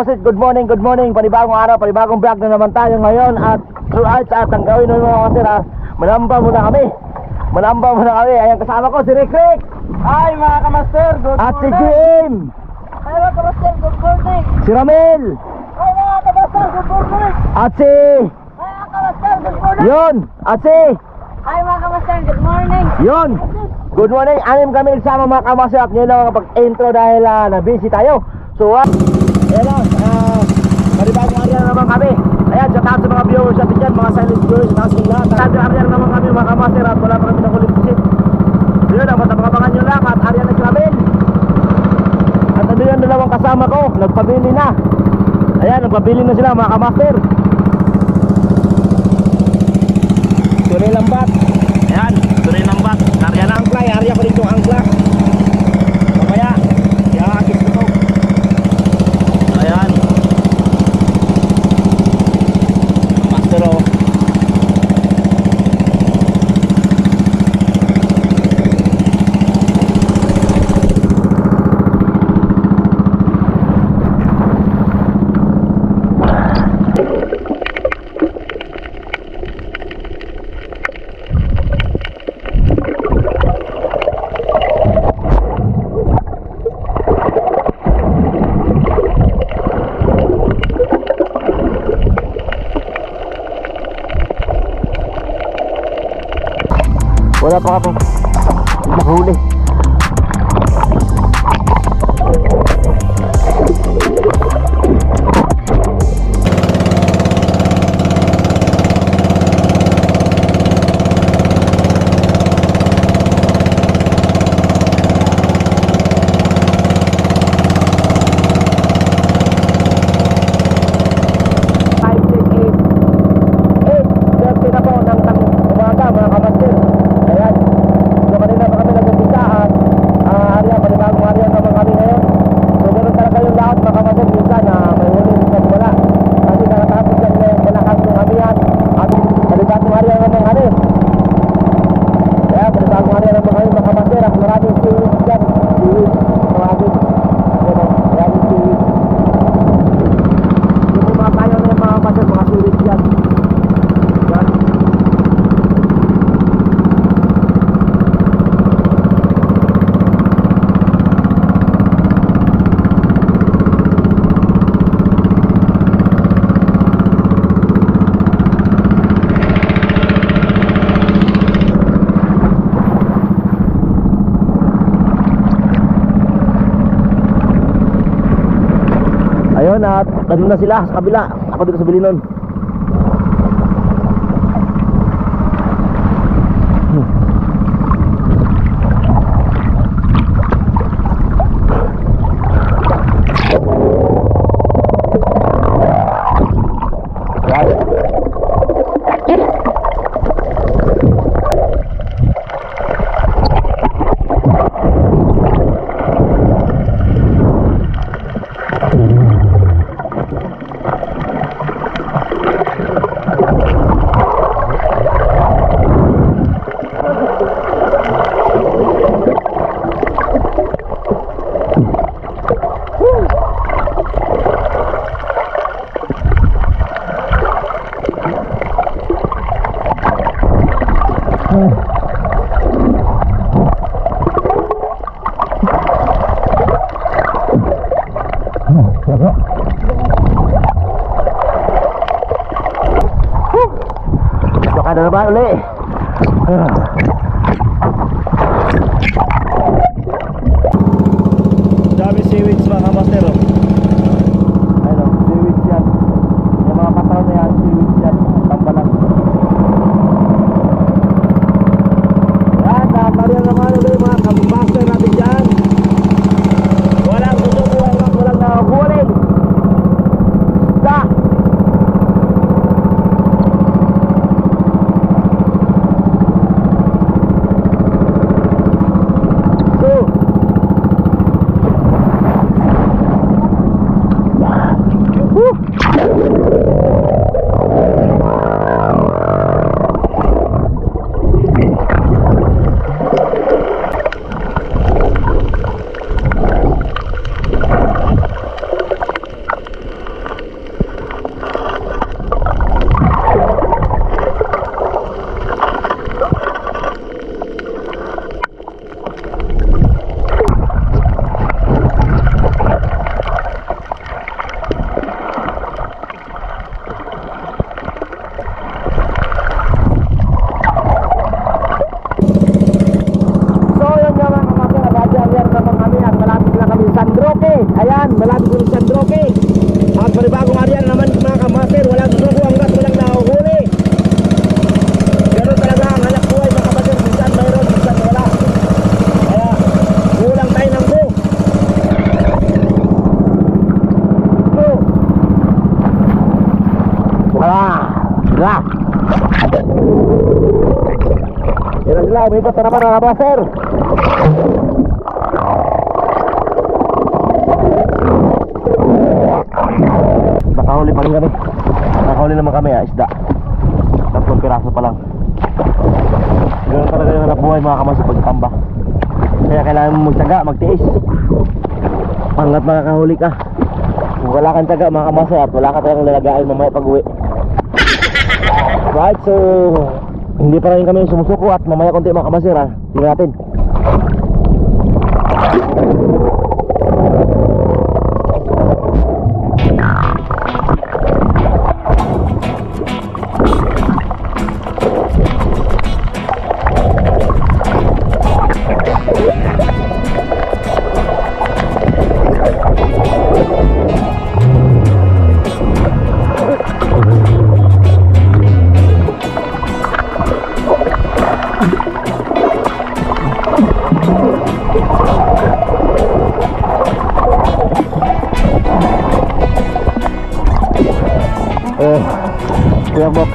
kamasid, good morning. Panibagong araw, panibagong vlog na naman tayo ngayon. At throughout at ang gawin ng mga kamasid, manamba muna kami. Ayan, kasama ko si Rick. Hi mga kamaster, good At si morning. Jim. Hi mga kamaster, good morning. Si Ramel. Hi mga kamaster, good morning. At si... Hi mga kamaster, good morning. Yun. At si... Hi mga kamaster, good morning. Yun. Good morning. Anim kami sama mga kamasid. At ngayon lang kapag-intro dahil na-busy tayo. So, ayan lang. Panibagong araw na naman kami. Ayan, shout out sa mga viewers natin dyan, mga silent viewers, shout out sa lahat. Araw naman kami mga kamasid at wala pa kami ng ulit visit. Yun, abangan nyo lang at Aryan na Kramen. At ano yung dalawang kasama ko, nagpabili na. Ayan, nagpabili na sila mga kamaster. Tunay lambat. Ayan, tunay lambat. Aryan na angkla, Aryan ko rin itong angkla. Mamaya, yakakis ko to. Ayan. Master o. Wala pa akong makahuli. Ayun, at ano na sila sa kabila. Ako dito sa Bilinon. Baka na naman ulit. Dami seaweeds mga kamaster. Ayun, seaweeds yan. Yung mga patraw na yan, seaweeds yan. Tambalan. Yan, nakaparihan naman ulit mga kamaster natin dyan. Walang tutubuhan, walang nakakuling. Da! umikot na naman mga master. Nakahuli pa rin kami. Nakahuli naman kami isda. 3 piraso pa lang. Ganun talaga yung hanap buhay mga kamas pagtamba. Kaya kailangan mo magtyaga, magtiis. Pangat makakahuli ka. Kung wala kang tyaga mga kamas at wala ka tayong lalagain mamaya pag uwi. Right, so hindi pa rin kami sumusuko at mamaya konti mga kamasir ha. Tingnan natin. Kaya bok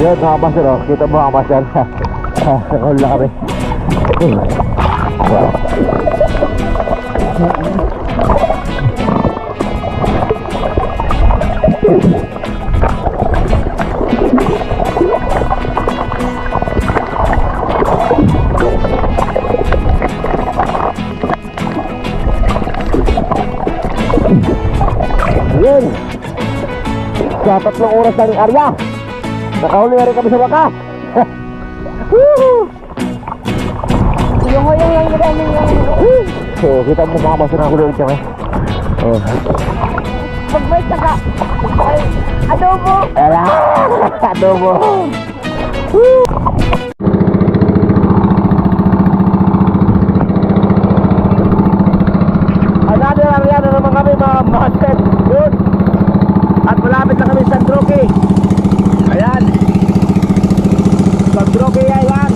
yun mga master oh. Kita mo mga master. Nakahuli lang kami. Yun. Sa 3 oras na ng area nakahuli na rin kami sa wakas. Yung lang namin yung... So kita mo mga master na huli ulit kami. Pag may saka, ay, adobo! Ala! Adobo! Another area na naman kami mga master. Yun. At malapit na kami sa Droke. Ayan. Sa Droke Island.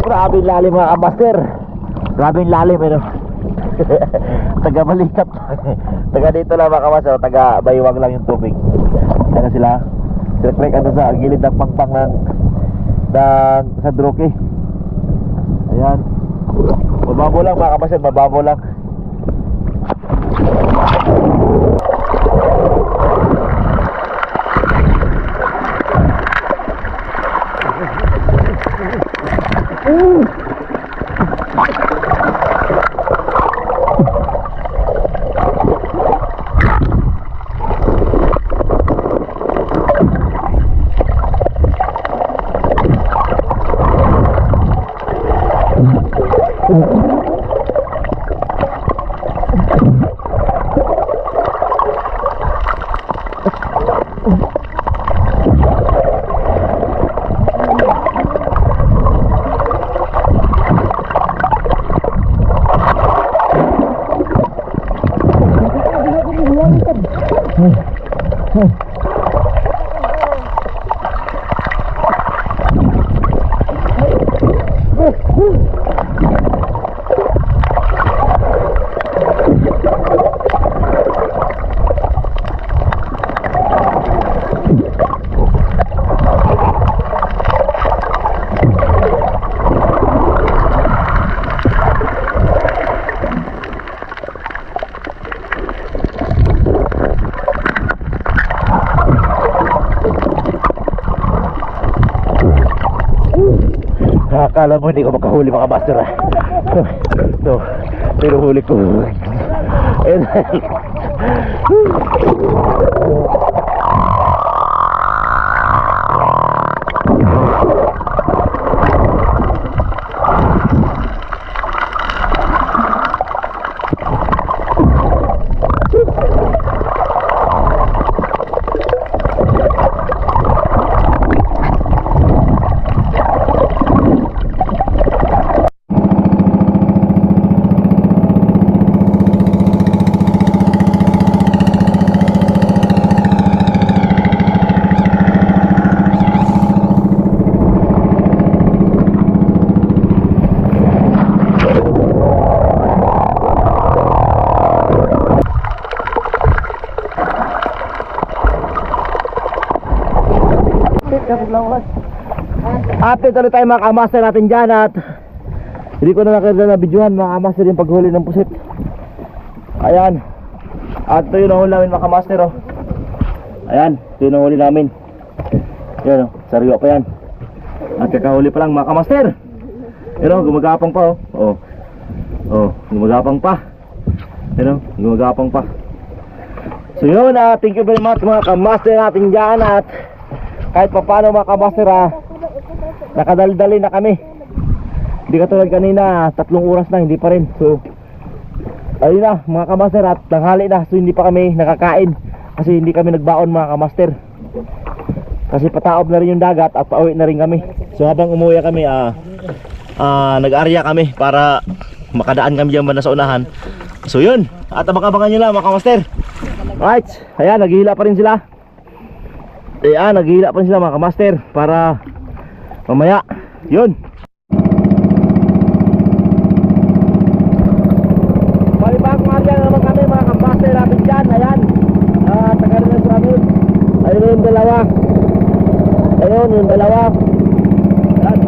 Grabe lalim mga master. Grabe lalim ano. Taga Balikat. Taga dito lang mga kamas, taga Baywang lang yung tubig. Ano sila? Trek ano sa gilid ng pangpang ng sa Droke. Ayan. Mababaw lang mga kamas, mababaw lang. Akala mo hindi ko makahuli mga master ha. So, pero huli ko. And Update ulit tayo mga kamaster natin dyan. At hindi ko na nakita na videohan mga kamaster yung paghuli ng pusit. Ayan. At ito yung nahuli namin mga kamaster oh. Ayan, ito yung nahuli namin. Yan oh, sariwa pa yan. At kakahuli pa lang mga kamaster. Yan oh, gumagapang pa oh. Oh, oh, gumagapang pa. Yan oh, gumagapang pa. So yun, thank you very much mga kamaster natin dyan. At kahit pa paano mga kamaster nakadaldali na kami. Hindi katulad kanina, 3 oras na, hindi pa rin. So ayun na mga kamaster, at tanghali na. So hindi pa kami nakakain kasi hindi kami nagbaon mga kamaster. Kasi pataob na rin yung dagat at pauwi na rin kami. So habang umuwi kami, nag-arya kami para makadaan kami dyan banda sa unahan. So yun, at abang-abangan nyo lang mga kamaster. Right, ayan, naghihila pa rin sila. Ayan, naghihila pa rin sila mga kamaster para mamaya, yun. Palibang arya na naman kami mga kamaster natin dyan. Ayan, taga rin sa amin. Ayun yung dalawa. Ayun yung dalawa. Ayan.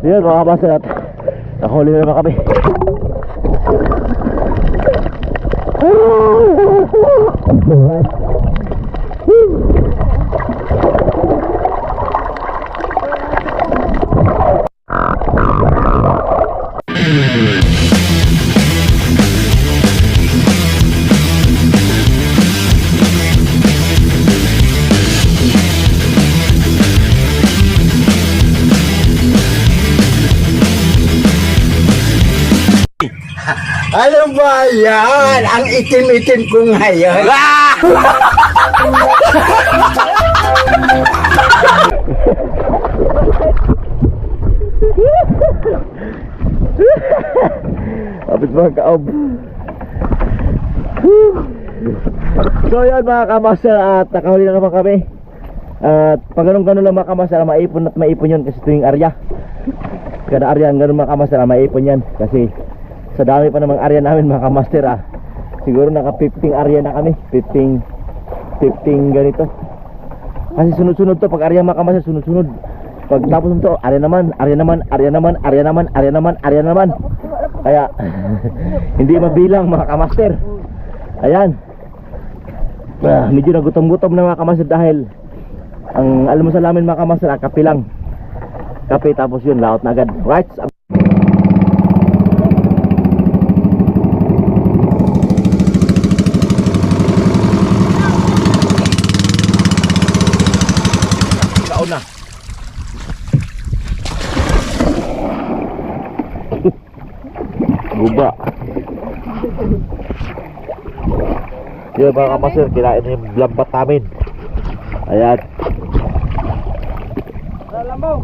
Yun mga kabasa natin, nakahuli na naman kami. Ano ba yan? Ang itim-itim ko ngayon. Kapit mga kaob. So yan mga kamaster, at nakahuli na naman kami. At pag ganun-ganun lang mga kamaster, maipon at maipon yun kasi tuwing arya. Kada arya, ganun mga kamaster, maipon yan. Kasi sa dami pa namang arya namin mga kamaster siguro naka 15 arya na kami. 15 ganito. Kasi sunod-sunod to, pag arya mga kamaster, sunod-sunod. Pag tapos nito, arya naman, arya naman, arya naman, arya naman, arya naman, arya naman. Kaya hindi mabilang mga kamaster. Ayan, medyo nagutom-gutom na mga kamaster dahil ang almusal namin mga kamaster, kape lang. Kape tapos yun, laot na agad. Right? Kaon na. Guba. Yun mga kapasir, kinain na yung lambat namin. Ayan. Lambaw.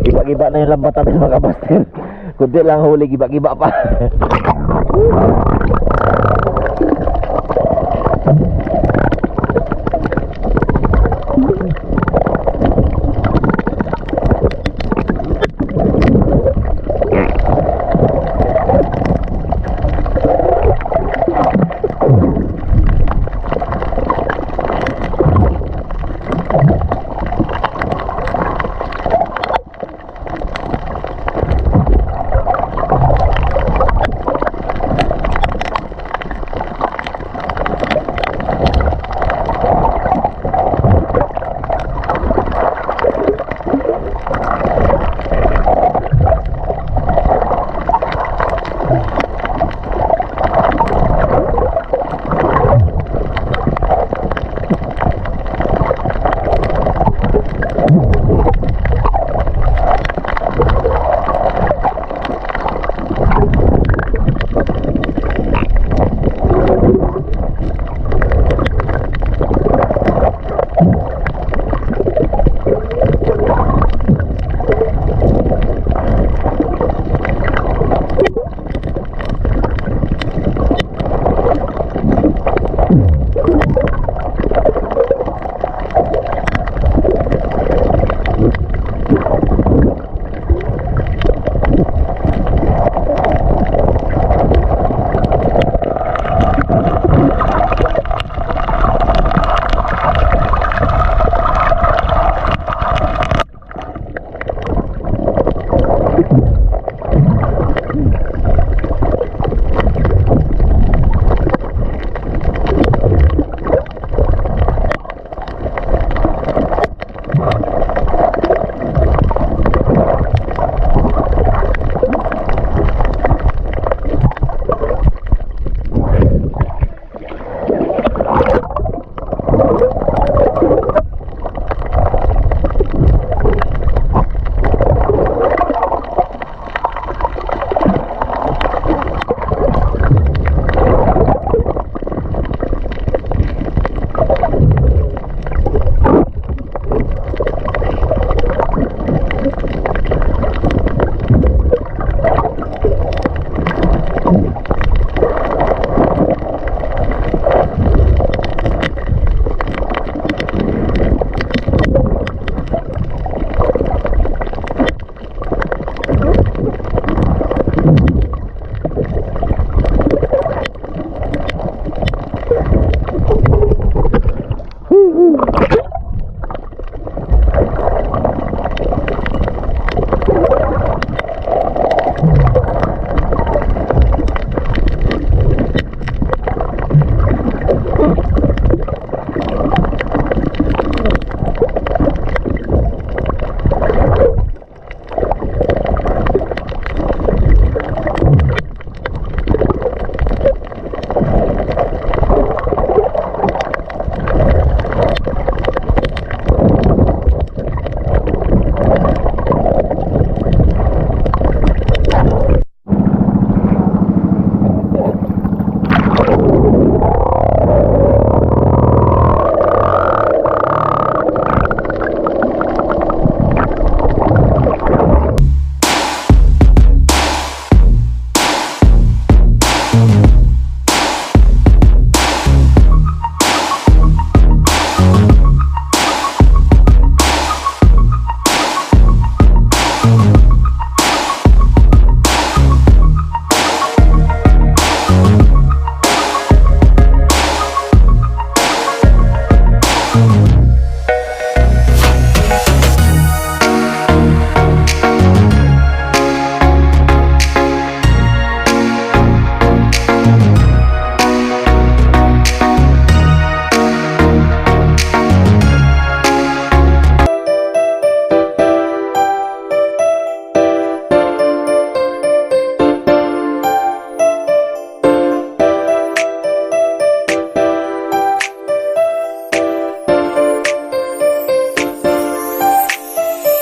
Giba-giba na yung lambat natin mga kabaster. Kundi lang huli, giba-giba pa.